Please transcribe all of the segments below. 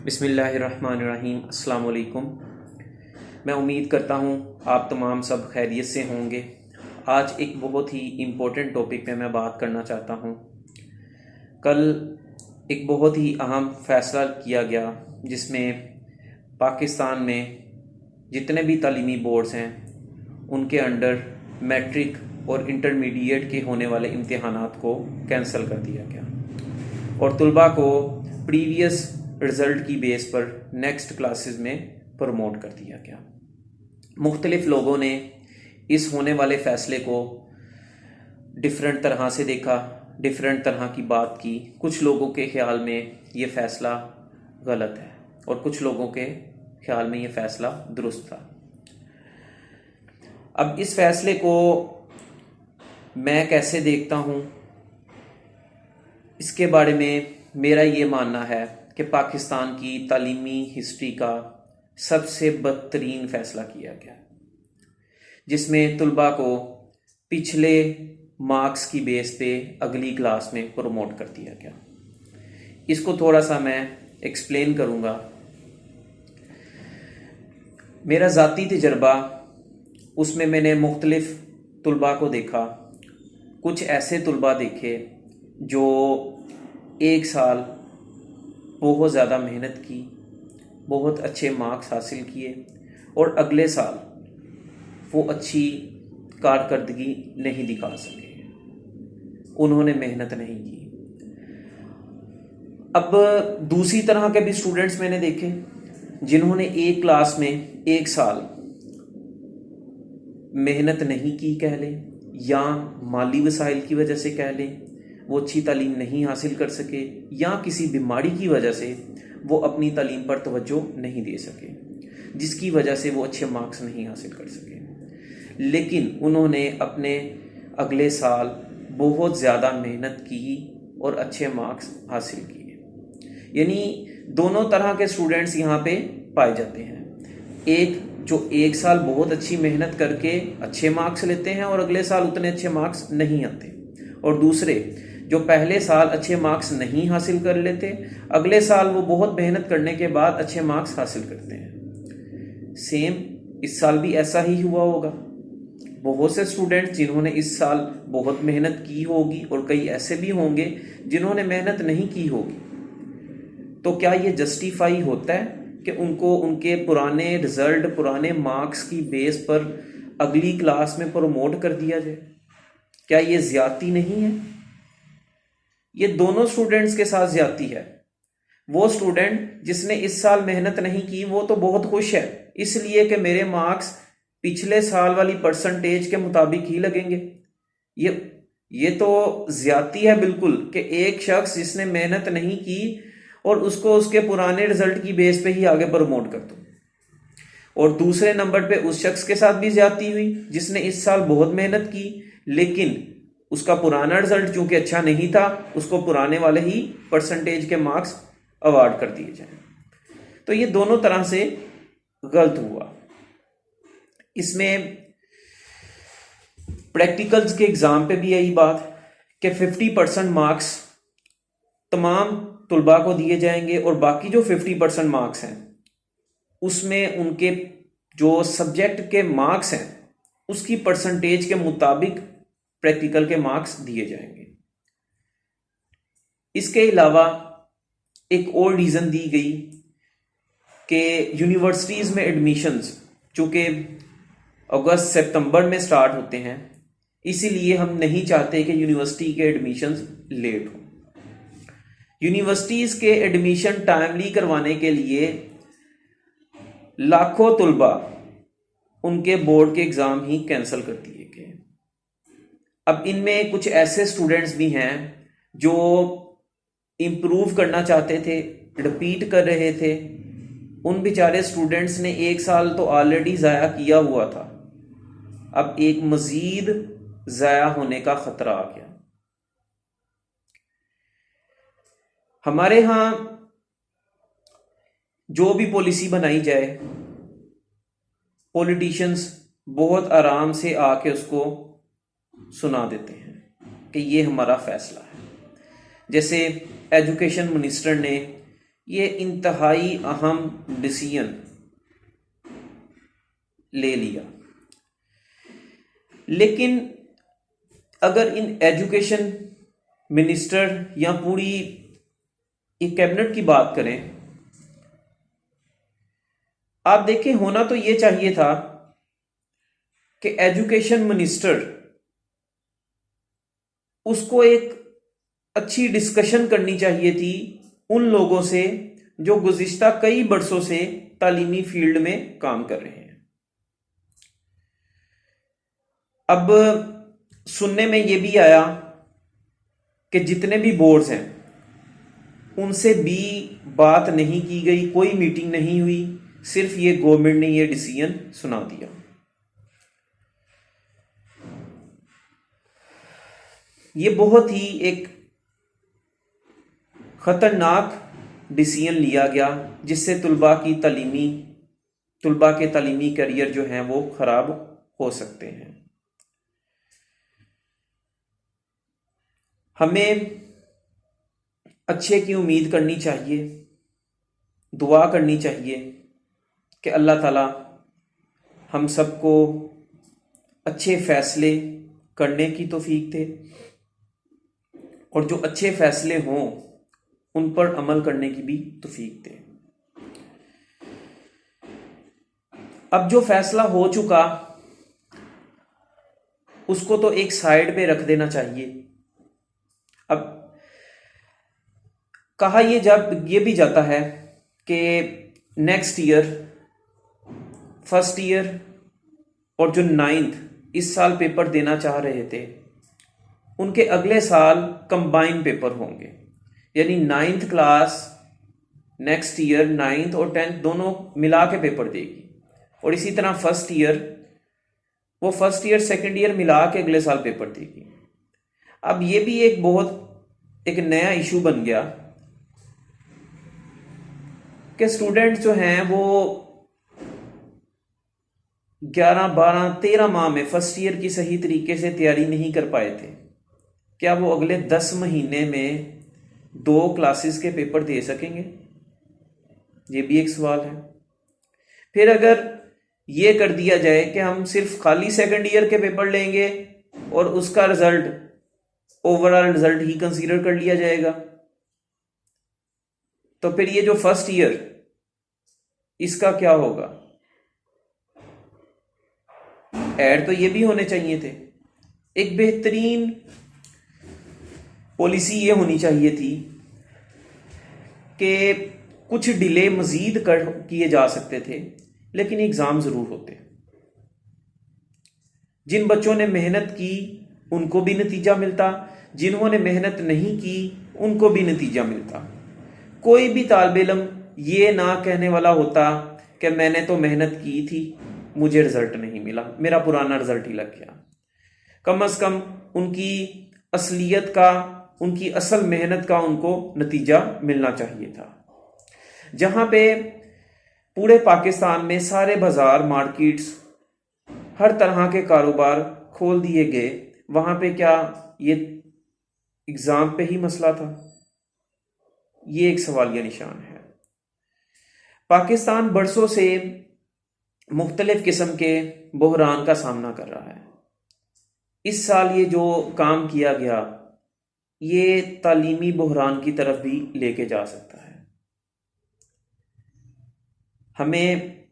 बिस्मिल्लाहिर्रहमानिर्रहीम। अस्सलाम वालेकुम। मैं उम्मीद करता हूँ आप तमाम सब खैरियत से होंगे। आज एक बहुत ही इम्पोर्टेंट टॉपिक पे मैं बात करना चाहता हूँ। कल एक बहुत ही अहम फ़ैसला किया गया जिसमें पाकिस्तान में जितने भी तालीमी बोर्ड्स हैं उनके अंडर मैट्रिक और इंटरमीडिएट के होने वाले इम्तिहानात को कैंसिल कर दिया गया और तलबा को प्रीवियस रिज़ल्ट की बेस पर नेक्स्ट क्लासेस में प्रमोट कर दिया गया। मुख्तलिफ लोगों ने इस होने वाले फ़ैसले को डिफरेंट तरह से देखा, डिफरेंट तरह की बात की। कुछ लोगों के ख्याल में ये फ़ैसला गलत है और कुछ लोगों के ख्याल में ये फ़ैसला दुरुस्त था। अब इस फ़ैसले को मैं कैसे देखता हूँ, इसके बारे में मेरा ये मानना है कि पाकिस्तान की तालीमी हिस्ट्री का सबसे बदतरीन फ़ैसला किया गया, जिसमें तलबा को पिछले मार्क्स की बेस पे अगली क्लास में प्रमोट कर दिया गया। इसको थोड़ा सा मैं एक्सप्लेन करूँगा। मेरा ज़ाती तजर्बा, उसमें मैंने मुख्तलिफ तलबा को देखा। कुछ ऐसे तलबा देखे जो एक साल बहुत ज़्यादा मेहनत की, बहुत अच्छे मार्क्स हासिल किए और अगले साल वो अच्छी कारकर्दगी नहीं दिखा सके, उन्होंने मेहनत नहीं की। अब दूसरी तरह के भी स्टूडेंट्स मैंने देखे जिन्होंने एक क्लास में एक साल मेहनत नहीं की कह लें, या माली वसाइल की वजह से कह लें वो अच्छी तालीम नहीं हासिल कर सके, या किसी बीमारी की वजह से वो अपनी तालीम पर तवज्जो नहीं दे सके, जिसकी वजह से वो अच्छे मार्क्स नहीं हासिल कर सके। लेकिन उन्होंने अपने अगले साल बहुत ज़्यादा मेहनत की और अच्छे मार्क्स हासिल किए। यानी दोनों तरह के स्टूडेंट्स यहाँ पे पाए जाते हैं। एक जो एक साल बहुत अच्छी मेहनत करके अच्छे मार्क्स लेते हैं और अगले साल उतने अच्छे मार्क्स नहीं आते, और दूसरे जो पहले साल अच्छे मार्क्स नहीं हासिल कर लेते, अगले साल वो बहुत मेहनत करने के बाद अच्छे मार्क्स हासिल करते हैं। सेम इस साल भी ऐसा ही हुआ होगा। बहुत से स्टूडेंट्स जिन्होंने इस साल बहुत मेहनत की होगी और कई ऐसे भी होंगे जिन्होंने मेहनत नहीं की होगी। तो क्या ये जस्टिफाई होता है कि उनको उनके पुराने रिजल्ट, पुराने मार्क्स की बेस पर अगली क्लास में प्रमोट कर दिया जाए? क्या ये ज्यादती नहीं है? ये दोनों स्टूडेंट्स के साथ ज्यादती है। वो स्टूडेंट जिसने इस साल मेहनत नहीं की वो तो बहुत खुश है, इसलिए कि मेरे मार्क्स पिछले साल वाली परसेंटेज के मुताबिक ही लगेंगे। ये तो ज्यादती है बिल्कुल, कि एक शख्स जिसने मेहनत नहीं की और उसको उसके पुराने रिजल्ट की बेस पे ही आगे प्रमोट कर दो। और दूसरे नंबर पे उस शख्स के साथ भी ज्यादती हुई जिसने इस साल बहुत मेहनत की, लेकिन उसका पुराना रिजल्ट चूंकि अच्छा नहीं था, उसको पुराने वाले ही परसेंटेज के मार्क्स अवार्ड कर दिए जाए। तो ये दोनों तरह से गलत हुआ। इसमें प्रैक्टिकल्स के एग्जाम पे भी यही बात कि 50% मार्क्स तमाम तलबा को दिए जाएंगे और बाकी जो 50% मार्क्स हैं उसमें उनके जो सब्जेक्ट के मार्क्स हैं उसकी परसेंटेज के मुताबिक प्रैक्टिकल के मार्क्स दिए जाएंगे। इसके अलावा एक और रीजन दी गई कि यूनिवर्सिटीज में एडमिशंस चूंकि अगस्त सितंबर में स्टार्ट होते हैं, इसीलिए हम नहीं चाहते कि यूनिवर्सिटी के एडमिशंस लेट हो। यूनिवर्सिटीज के एडमिशन टाइमली करवाने के लिए लाखों तलबा उनके बोर्ड के एग्जाम ही कैंसिल कर दिए गए। अब इनमें कुछ ऐसे स्टूडेंट्स भी हैं जो इम्प्रूव करना चाहते थे, रिपीट कर रहे थे। उन बेचारे स्टूडेंट्स ने एक साल तो ऑलरेडी ज़ाया किया हुआ था, अब एक मजीद ज़ाया होने का खतरा आ गया। हमारे यहाँ जो भी पॉलिसी बनाई जाए, पॉलिटिशियंस बहुत आराम से आके उसको सुना देते हैं कि ये हमारा फैसला है। जैसे एजुकेशन मिनिस्टर ने ये इंतहाई अहम डिसीजन ले लिया। लेकिन अगर इन एजुकेशन मिनिस्टर या पूरी एक कैबिनेट की बात करें, आप देखें, होना तो ये चाहिए था कि एजुकेशन मिनिस्टर उसको एक अच्छी डिस्कशन करनी चाहिए थी उन लोगों से जो गुज़िश्ता कई बरसों से तालीमी फील्ड में काम कर रहे हैं। अब सुनने में ये भी आया कि जितने भी बोर्ड्स हैं उनसे भी बात नहीं की गई, कोई मीटिंग नहीं हुई, सिर्फ ये गवर्नमेंट ने ये डिसीजन सुना दिया। ये बहुत ही एक खतरनाक डिसीजन लिया गया जिससे तुलबा के तालीमी करियर जो हैं वो खराब हो सकते हैं। हमें अच्छे की उम्मीद करनी चाहिए, दुआ करनी चाहिए कि अल्लाह ताला हम सबको अच्छे फैसले करने की तौफीक दे और जो अच्छे फैसले हों उन पर अमल करने की भी तौफीक दे। अब जो फैसला हो चुका उसको तो एक साइड पे रख देना चाहिए। अब कहा ये भी जाता है कि नेक्स्ट ईयर फर्स्ट ईयर और जो 9th इस साल पेपर देना चाह रहे थे उनके अगले साल कंबाइन पेपर होंगे, यानी 9th class next year 9th और 10th दोनों मिला के पेपर देगी, और इसी तरह फर्स्ट ईयर सेकंड ईयर मिला के अगले साल पेपर देगी। अब ये भी एक नया इशू बन गया कि स्टूडेंट जो हैं वो 11, 12, 13 माह में फर्स्ट ईयर की सही तरीके से तैयारी नहीं कर पाए थे, क्या वो अगले 10 महीने में 2 क्लासेस के पेपर दे सकेंगे? ये भी एक सवाल है। फिर अगर ये कर दिया जाए कि हम सिर्फ खाली सेकंड ईयर के पेपर लेंगे और उसका रिजल्ट ओवरऑल रिजल्ट ही कंसीडर कर लिया जाएगा, तो फिर ये जो फर्स्ट ईयर इसका क्या होगा? ऐड तो ये भी होने चाहिए थे। एक बेहतरीन पॉलिसी ये होनी चाहिए थी कि कुछ डिले मजीद किए जा सकते थे, लेकिन एग्जाम जरूर होते। जिन बच्चों ने मेहनत की उनको भी नतीजा मिलता, जिन्होंने मेहनत नहीं की उनको भी नतीजा मिलता। कोई भी तालिब इल्म ये ना कहने वाला होता कि मैंने तो मेहनत की थी, मुझे रिजल्ट नहीं मिला, मेरा पुराना रिजल्ट ही लग गया। कम से कम उनकी असलियत का, उनकी असल मेहनत का उनको नतीजा मिलना चाहिए था। जहां पे पूरे पाकिस्तान में सारे बाजार, मार्केट्स, हर तरह के कारोबार खोल दिए गए, वहां पे क्या ये एग्जाम पे ही मसला था? ये एक सवालिया निशान है। पाकिस्तान बरसों से मुख्तलिफ किस्म के बहरान का सामना कर रहा है। इस साल ये जो काम किया गया ये तालीमी बहरान की तरफ भी लेके जा सकता है। हमें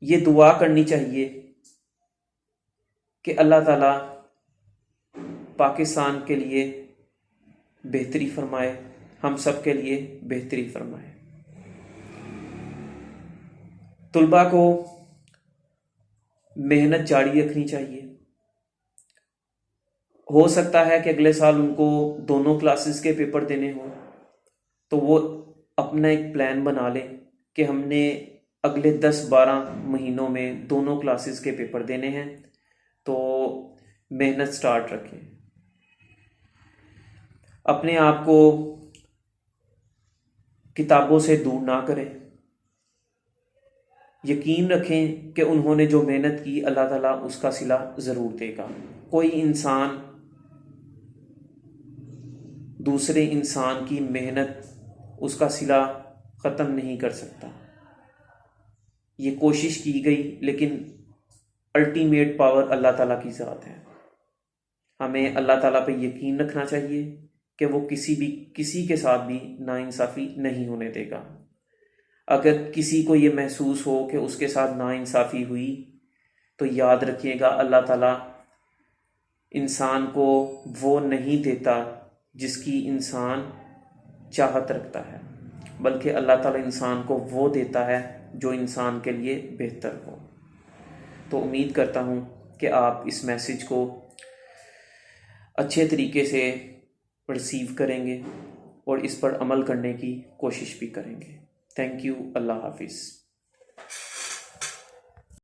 ये दुआ करनी चाहिए कि अल्लाह ताला पाकिस्तान के लिए बेहतरी फरमाए, हम सब के लिए बेहतरी फरमाए। तुलबा को मेहनत जारी रखनी चाहिए। हो सकता है कि अगले साल उनको दोनों क्लासेस के पेपर देने हो, तो वो अपना एक प्लान बना लें कि हमने अगले 10-12 महीनों में दोनों क्लासेस के पेपर देने हैं, तो मेहनत स्टार्ट रखें। अपने आप को किताबों से दूर ना करें। यकीन रखें कि उन्होंने जो मेहनत की अल्लाह ताला उसका सिला ज़रूर देगा। कोई इंसान दूसरे इंसान की मेहनत उसका सिला ख़त्म नहीं कर सकता। ये कोशिश की गई, लेकिन अल्टीमेट पावर अल्लाह ताला की ज़ात है। हमें अल्लाह ताला पे यकीन रखना चाहिए कि वो किसी के साथ भी नाइंसाफ़ी नहीं होने देगा। अगर किसी को ये महसूस हो कि उसके साथ नाइंसाफ़ी हुई, तो याद रखिएगा अल्लाह ताला इंसान को वो नहीं देता जिसकी इंसान चाहत रखता है, बल्कि अल्लाह ताला इंसान को वो देता है जो इंसान के लिए बेहतर हो। तो उम्मीद करता हूँ कि आप इस मैसेज को अच्छे तरीके से रिसीव करेंगे और इस पर अमल करने की कोशिश भी करेंगे। Thank you. अल्लाह हाफिज़।